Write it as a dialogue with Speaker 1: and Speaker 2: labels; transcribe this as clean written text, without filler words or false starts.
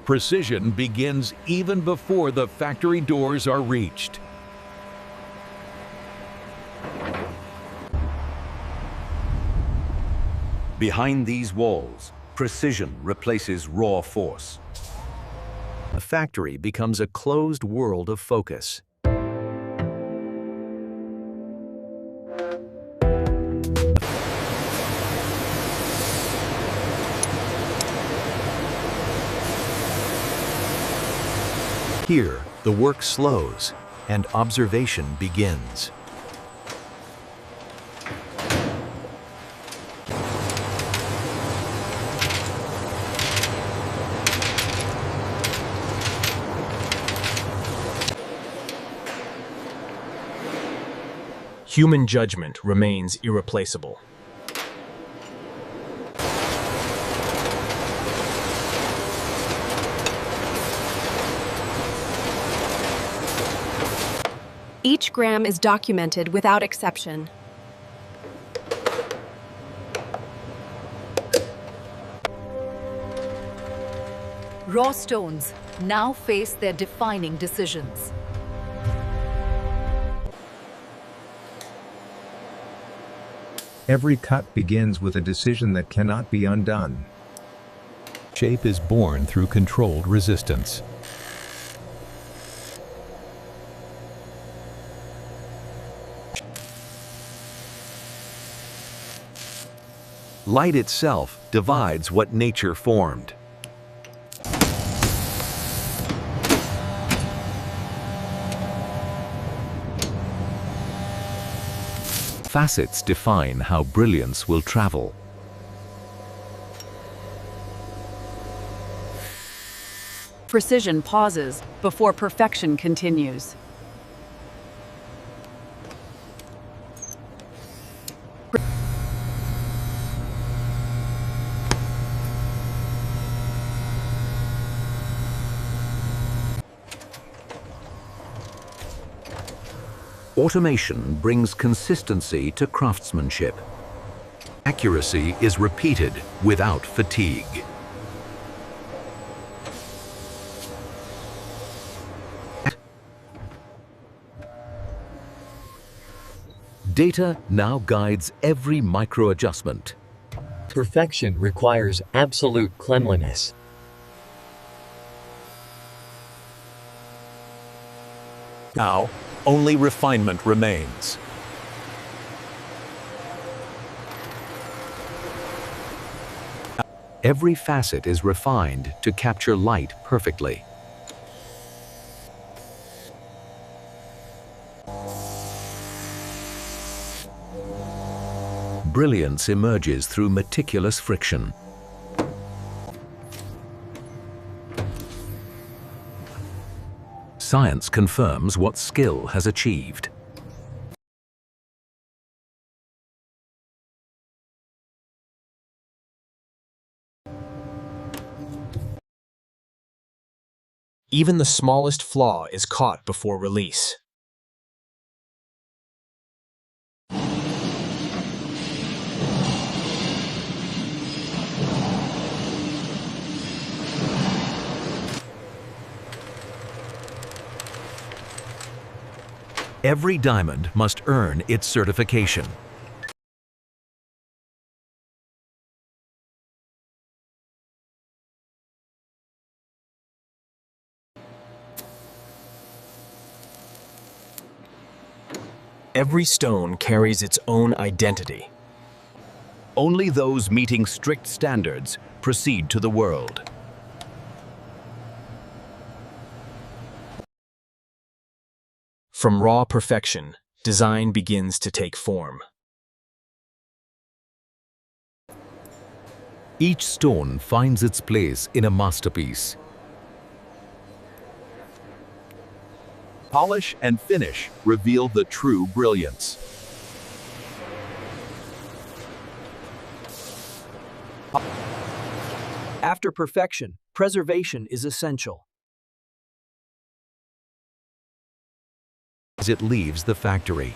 Speaker 1: Precision begins even before the factory doors are reached.
Speaker 2: Behind these walls, precision replaces raw force.
Speaker 3: A factory becomes a closed world of focus. Here, the work slows and observation begins.
Speaker 4: Human judgment remains irreplaceable.
Speaker 5: Each gram is documented without exception.
Speaker 6: Raw stones now face their defining decisions.
Speaker 7: Every cut begins with a decision that cannot be undone.
Speaker 1: Shape is born through controlled resistance.
Speaker 3: Light itself divides what nature formed.
Speaker 1: Facets define how brilliance will travel.
Speaker 8: Precision pauses before perfection continues.
Speaker 3: Automation brings consistency to craftsmanship. Accuracy is repeated without fatigue. Data now guides every micro-adjustment.
Speaker 9: Perfection requires absolute cleanliness.
Speaker 1: Now, only refinement remains.
Speaker 3: Every facet is refined to capture light perfectly. Brilliance emerges through meticulous friction. Science confirms what skill has achieved.
Speaker 4: Even the smallest flaw is caught before release.
Speaker 3: Every diamond must earn its certification.
Speaker 4: Every stone carries its own identity.
Speaker 3: Only those meeting strict standards proceed to the world.
Speaker 4: From raw perfection, design begins to take form.
Speaker 1: Each stone finds its place in a masterpiece. Polish and finish reveal the true brilliance.
Speaker 10: After perfection, preservation is essential.
Speaker 3: As it leaves the factory,